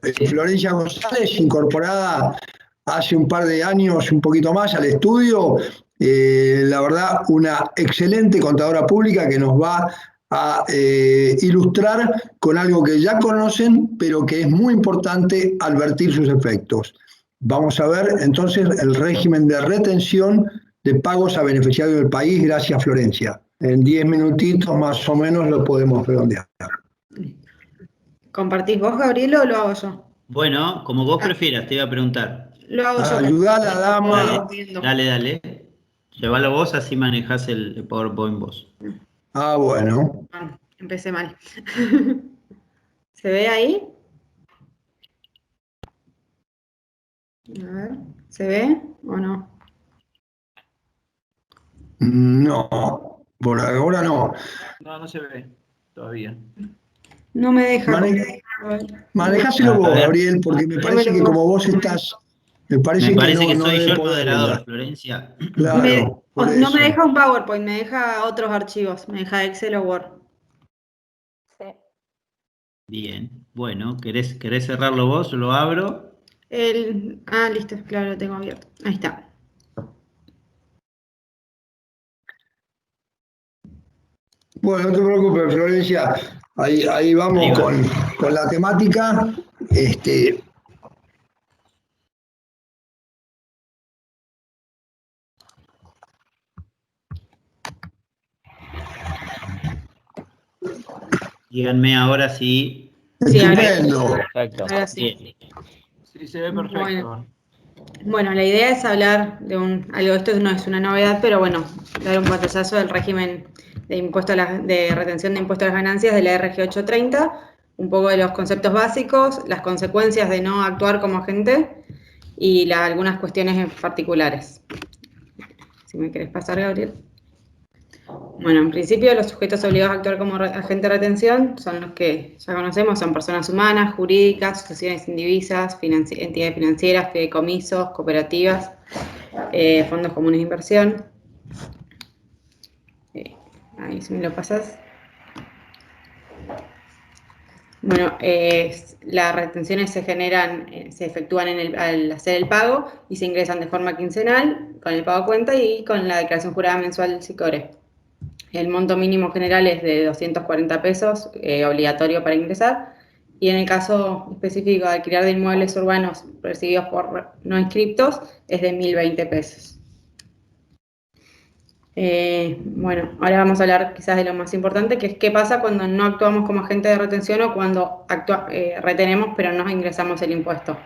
Florencia González, incorporada hace un par de años, un poquito más, al estudio. La verdad, una excelente contadora pública que nos va a ilustrar con algo que ya conocen, pero que es muy importante advertir sus efectos. Vamos a ver entonces el régimen de retención de pagos a beneficiarios del país. Gracias, Florencia. En 10 minutitos más o menos lo podemos redondear. ¿Compartís vos, Gabriel, o lo hago yo? Bueno, como vos prefieras, te iba a preguntar. Lo hago yo. Ayudá a la dama. Dale. Llévalo vos, así manejás el PowerPoint vos. Bueno. Empecé mal. ¿Se ve ahí? A ver, ¿se ve o no? No, por ahora no. No se ve todavía. No me deja. Manejáselo vos, Gabriel, porque me parece que como vos estás, me parece que no soy debe yo el poder. moderador, Florencia. Claro, por no eso. me deja un PowerPoint, me deja otros archivos, me deja Excel o Word. Sí. Bien, bueno, ¿querés cerrarlo vos? Lo abro. Listo, claro, lo tengo abierto. Ahí está. Bueno, no te preocupes, Florencia. Ahí vamos Ahí va. con la temática. Díganme ahora si... Estupendo. Perfecto. Ahora sí. Bien. Sí, se ve perfecto. Bueno, la idea es hablar de algo, esto no es una novedad, pero bueno, dar un pantallazo del régimen de de retención de impuestos a las ganancias de la RG 830, un poco de los conceptos básicos, las consecuencias de no actuar como agente y algunas cuestiones particulares. Si me querés pasar, Gabriel. Bueno, en principio los sujetos obligados a actuar como agente de retención son los que ya conocemos, son personas humanas, jurídicas, asociaciones indivisas, entidades financieras, fideicomisos, cooperativas, fondos comunes de inversión. Ahí si me lo pasas. Bueno, las retenciones se efectúan al hacer el pago y se ingresan de forma quincenal, con el pago a cuenta y con la declaración jurada mensual del SICORE. El monto mínimo general es de 240 pesos, obligatorio para ingresar, y en el caso específico de alquiler de inmuebles urbanos recibidos por no inscriptos es de 1.020 pesos. Bueno, ahora vamos a hablar quizás de lo más importante, que es qué pasa cuando no actuamos como agente de retención o cuando retenemos pero no ingresamos el impuesto.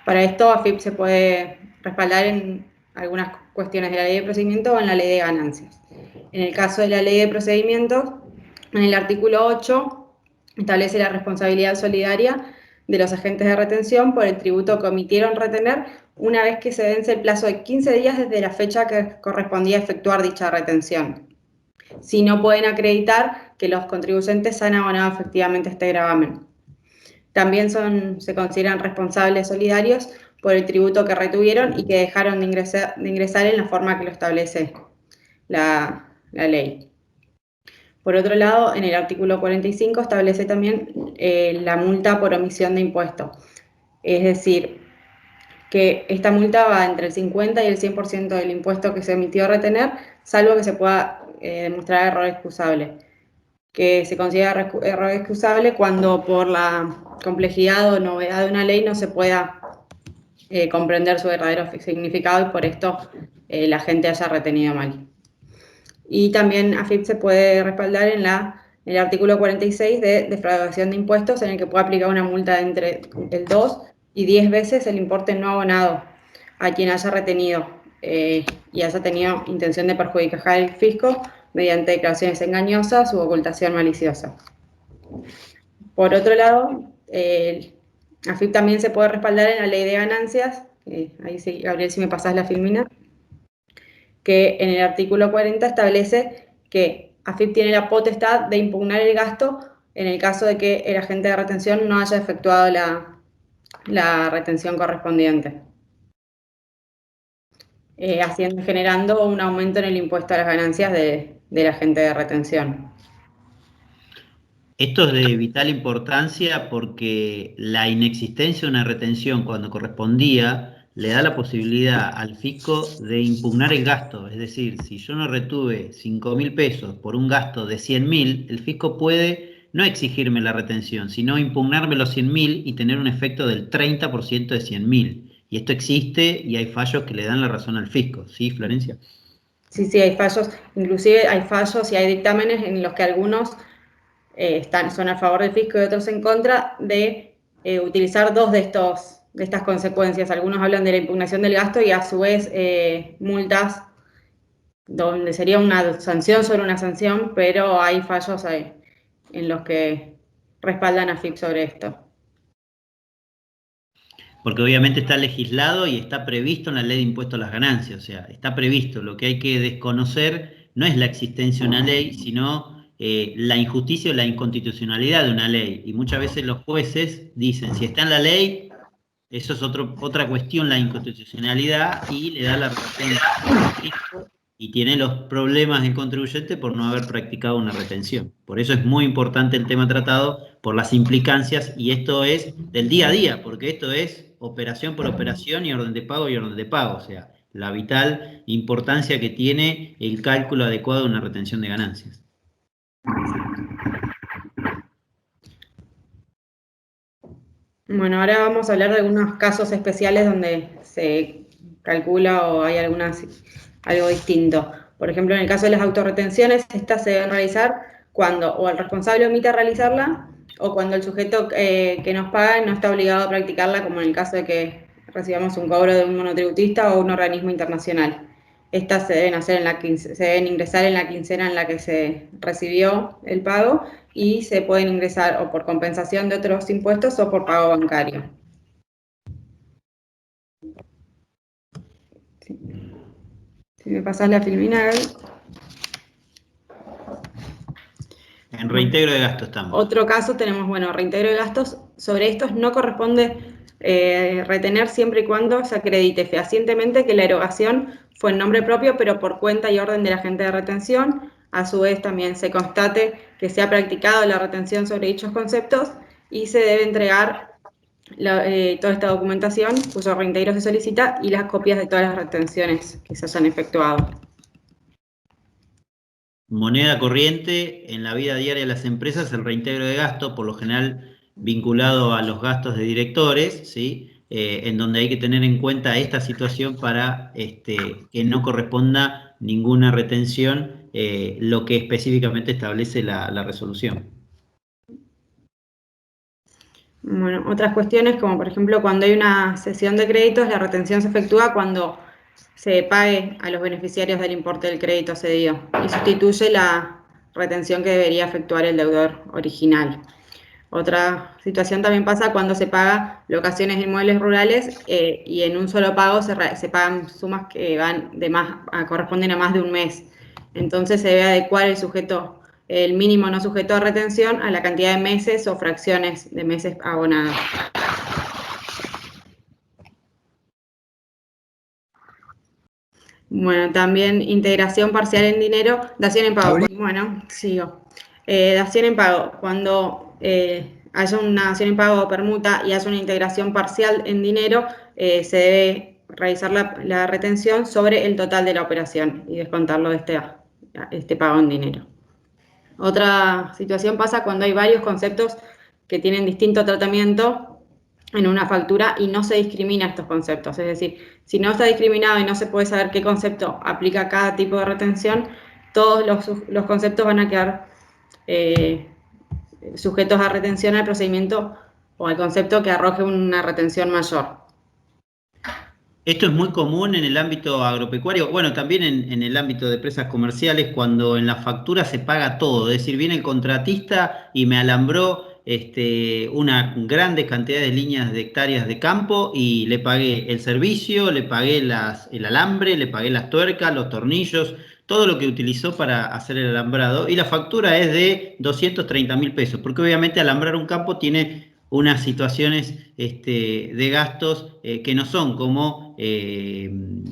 Para esto, AFIP se puede respaldar en algunas cuestiones de la ley de procedimiento o en la ley de ganancias. En el caso de la ley de procedimientos, en el artículo 8 establece la responsabilidad solidaria de los agentes de retención por el tributo que omitieron retener una vez que se vence el plazo de 15 días desde la fecha que correspondía efectuar dicha retención, si no pueden acreditar que los contribuyentes han abonado efectivamente este gravamen. También se consideran responsables solidarios por el tributo que retuvieron y que dejaron de ingresar en la forma que lo establece la ley. Por otro lado, en el artículo 45 establece también la multa por omisión de impuesto. Es decir, que esta multa va entre el 50 y el 100% del impuesto que se omitió a retener, salvo que se pueda demostrar error excusable. Que se considera error excusable cuando por la complejidad o novedad de una ley no se pueda comprender su verdadero significado y por esto la gente haya retenido mal. Y también AFIP se puede respaldar en el artículo 46 de defraudación de impuestos, en el que puede aplicar una multa de entre el 2 y 10 veces el importe no abonado a quien haya retenido y haya tenido intención de perjudicar al fisco mediante declaraciones engañosas u ocultación maliciosa. Por otro lado, AFIP también se puede respaldar en la ley de ganancias, ahí sí, Gabriel, si me pasás la filmina, que en el artículo 40 establece que AFIP tiene la potestad de impugnar el gasto en el caso de que el agente de retención no haya efectuado la retención correspondiente, generando un aumento en el impuesto a las ganancias del agente de retención. Esto es de vital importancia porque la inexistencia de una retención cuando correspondía le da la posibilidad al fisco de impugnar el gasto. Es decir, si yo no retuve 5.000 pesos por un gasto de 100.000, el fisco puede no exigirme la retención, sino impugnarme los 100.000 y tener un efecto del 30% de 100.000. Y esto existe y hay fallos que le dan la razón al fisco. ¿Sí, Florencia? Sí, hay fallos, inclusive hay fallos y hay dictámenes en los que algunos son a favor del fisco y otros en contra de utilizar dos de estas consecuencias. Algunos hablan de la impugnación del gasto y a su vez multas, donde sería una sanción sobre una sanción, pero hay fallos en los que respaldan a FIP sobre esto. Porque obviamente está legislado y está previsto en la ley de impuesto a las ganancias, o sea, está previsto. Lo que hay que desconocer no es la existencia de una ley, sino la injusticia o la inconstitucionalidad de una ley. Y muchas veces los jueces dicen, si está en la ley, eso es otra cuestión, la inconstitucionalidad, y le da la razón al fisco y tiene los problemas el contribuyente por no haber practicado una retención. Por eso es muy importante el tema tratado, por las implicancias, y esto es del día a día, porque esto es operación por operación y orden de pago y orden de pago, o sea, la vital importancia que tiene el cálculo adecuado de una retención de ganancias. Bueno, ahora vamos a hablar de algunos casos especiales donde se calcula o hay algo distinto. Por ejemplo, en el caso de las autorretenciones, estas se deben realizar cuando o el responsable omite realizarla o cuando el sujeto que nos paga no está obligado a practicarla, como en el caso de que recibamos un cobro de un monotributista o un organismo internacional. Estas se deben hacer se deben ingresar en la quincena en la que se recibió el pago y se pueden ingresar o por compensación de otros impuestos o por pago bancario. Sí. Si me pasas la filmina, Gaby. En reintegro de gastos estamos. Otro caso tenemos, reintegro de gastos. Sobre estos no corresponde retener siempre y cuando se acredite fehacientemente que la erogación fue en nombre propio, pero por cuenta y orden del agente de retención. A su vez también se constate que se ha practicado la retención sobre dichos conceptos y se debe entregar toda esta documentación cuyo reintegro se solicita y las copias de todas las retenciones que se hayan efectuado. Moneda corriente en la vida diaria de las empresas, el reintegro de gasto, por lo general vinculado a los gastos de directores, ¿sí? En donde hay que tener en cuenta esta situación para que no corresponda ninguna retención, lo que específicamente establece la resolución. Bueno, otras cuestiones como por ejemplo cuando hay una cesión de créditos, la retención se efectúa cuando se pague a los beneficiarios del importe del crédito cedido y sustituye la retención que debería efectuar el deudor original. Otra situación también pasa cuando se paga locaciones de inmuebles rurales y en un solo pago se pagan sumas que van corresponden a más de un mes. Entonces se debe adecuar el mínimo no sujeto a retención a la cantidad de meses o fracciones de meses abonados. Bueno, también integración parcial en dinero, dación en pago. Bueno, sigo. Dación en pago. Cuando haya una dación en pago o permuta y haya una integración parcial en dinero, se debe realizar la retención sobre el total de la operación y descontarlo de este pago en dinero. Otra situación pasa cuando hay varios conceptos que tienen distinto tratamiento en una factura y no se discrimina estos conceptos. Es decir, si no está discriminado y no se puede saber qué concepto aplica cada tipo de retención, todos los conceptos van a quedar sujetos a retención al procedimiento o al concepto que arroje una retención mayor. Esto es muy común en el ámbito agropecuario, bueno, también en el ámbito de empresas comerciales, cuando en la factura se paga todo, es decir, viene el contratista y me alambró una grandes cantidades de líneas de hectáreas de campo y le pagué el servicio, le pagué el alambre, le pagué las tuercas, los tornillos, todo lo que utilizó para hacer el alambrado, y la factura es de 230.000 pesos, porque obviamente alambrar un campo tiene unas situaciones de gastos que no son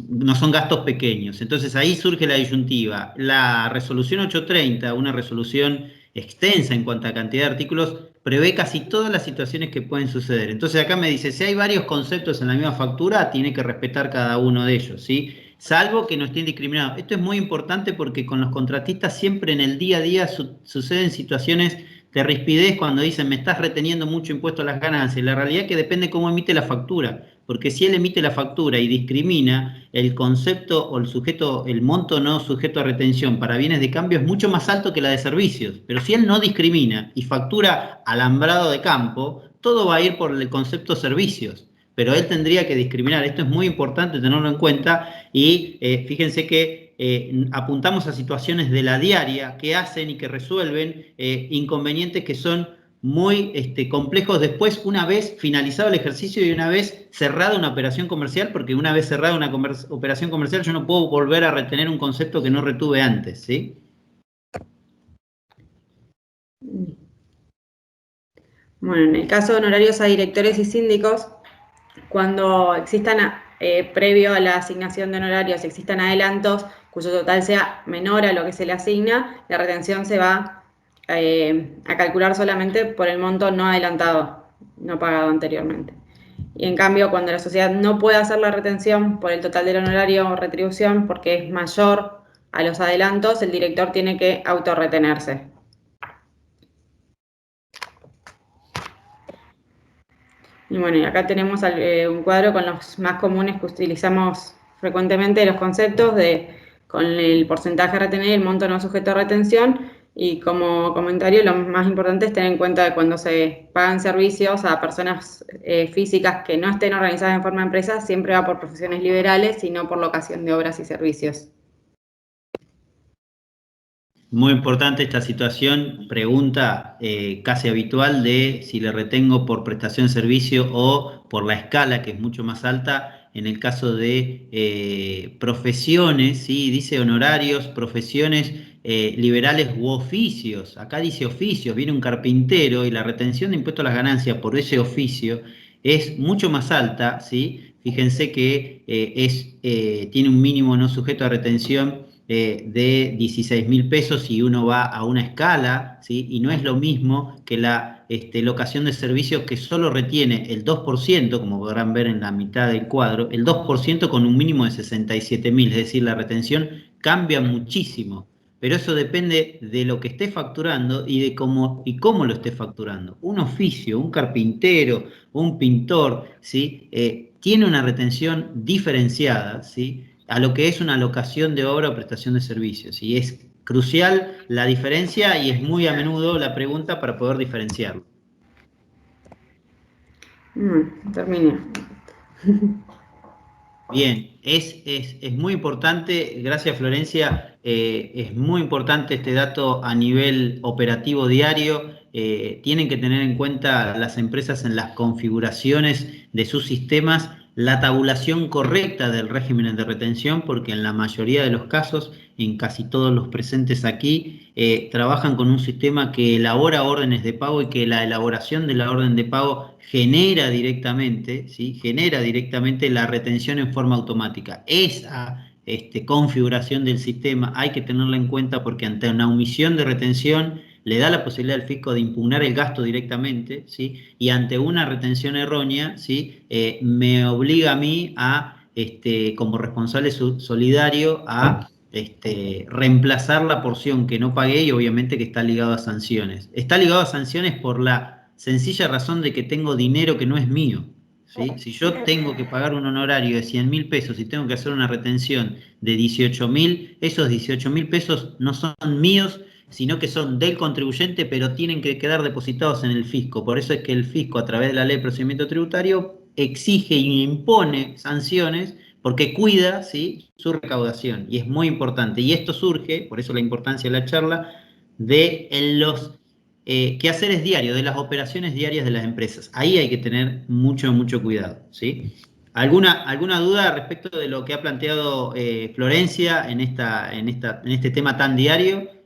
no son gastos pequeños. Entonces ahí surge la disyuntiva. La resolución 830, una resolución extensa en cuanto a cantidad de artículos, prevé casi todas las situaciones que pueden suceder. Entonces acá me dice, si hay varios conceptos en la misma factura, tiene que respetar cada uno de ellos, ¿sí? Salvo que no estén discriminados. Esto es muy importante porque con los contratistas siempre en el día a día suceden situaciones de rispidez cuando dicen me estás reteniendo mucho impuesto a las ganancias. La realidad es que depende cómo emite la factura, porque si él emite la factura y discrimina, el concepto o el sujeto, el monto no sujeto a retención para bienes de cambio es mucho más alto que la de servicios. Pero si él no discrimina y factura alambrado de campo, todo va a ir por el concepto servicios. Pero él tendría que discriminar. Esto es muy importante tenerlo en cuenta y fíjense que apuntamos a situaciones de la diaria que hacen y que resuelven inconvenientes que son muy complejos después, una vez finalizado el ejercicio y una vez cerrada una operación comercial, porque una vez cerrada una operación comercial yo no puedo volver a retener un concepto que no retuve antes, ¿sí? Bueno, en el caso de honorarios a directores y síndicos, cuando existan, previo a la asignación de honorarios, existan adelantos cuyo total sea menor a lo que se le asigna, la retención se va a calcular solamente por el monto no adelantado, no pagado anteriormente. Y en cambio, cuando la sociedad no puede hacer la retención por el total del honorario o retribución porque es mayor a los adelantos, el director tiene que autorretenerse. Y bueno, y acá tenemos un cuadro con los más comunes que utilizamos frecuentemente, los conceptos con el porcentaje a retener y el monto no sujeto a retención. Y como comentario, lo más importante es tener en cuenta que cuando se pagan servicios a personas físicas que no estén organizadas en forma de empresa, siempre va por profesiones liberales y no por locación de obras y servicios. Muy importante esta situación, pregunta casi habitual de si le retengo por prestación de servicio o por la escala, que es mucho más alta, en el caso de profesiones, ¿sí? Dice honorarios, profesiones liberales u oficios. Acá dice oficios, viene un carpintero y la retención de impuestos a las ganancias por ese oficio es mucho más alta, ¿sí? Fíjense que tiene un mínimo no sujeto a retención de 16.000 pesos y uno va a una escala, ¿sí? Y no es lo mismo que la locación de servicios que solo retiene el 2%, como podrán ver en la mitad del cuadro, el 2% con un mínimo de 67.000, es decir, la retención cambia muchísimo. Pero eso depende de lo que esté facturando y de cómo lo esté facturando. Un oficio, un carpintero, un pintor, ¿sí? Tiene una retención diferenciada, ¿sí? A lo que es una locación de obra o prestación de servicios. Y es crucial la diferencia y es muy a menudo la pregunta para poder diferenciarlo. Terminé. Bien, es muy importante, gracias Florencia, es muy importante este dato a nivel operativo diario. Tienen que tener en cuenta las empresas en las configuraciones de sus sistemas la tabulación correcta del régimen de retención, porque en la mayoría de los casos, en casi todos los presentes aquí, trabajan con un sistema que elabora órdenes de pago y que la elaboración de la orden de pago genera directamente, ¿sí? Genera directamente la retención en forma automática. Esa configuración del sistema hay que tenerla en cuenta porque ante una omisión de retención le da la posibilidad al fisco de impugnar el gasto directamente, ¿sí? Y ante una retención errónea, ¿sí? Me obliga a mí como responsable solidario a reemplazar la porción que no pagué y obviamente que está ligado a sanciones. Está ligado a sanciones por la sencilla razón de que tengo dinero que no es mío, ¿sí? Si yo tengo que pagar un honorario de 100.000 pesos y tengo que hacer una retención de 18.000, esos 18.000 pesos no son míos, sino que son del contribuyente, pero tienen que quedar depositados en el fisco. Por eso es que el fisco, a través de la ley de procedimiento tributario, exige y impone sanciones porque cuida, ¿sí?, su recaudación. Y es muy importante. Y esto surge, por eso la importancia de la charla, de los quehaceres diarios, de las operaciones diarias de las empresas. Ahí hay que tener mucho, mucho cuidado, ¿sí? ¿Alguna duda respecto de lo que ha planteado Florencia en este tema tan diario?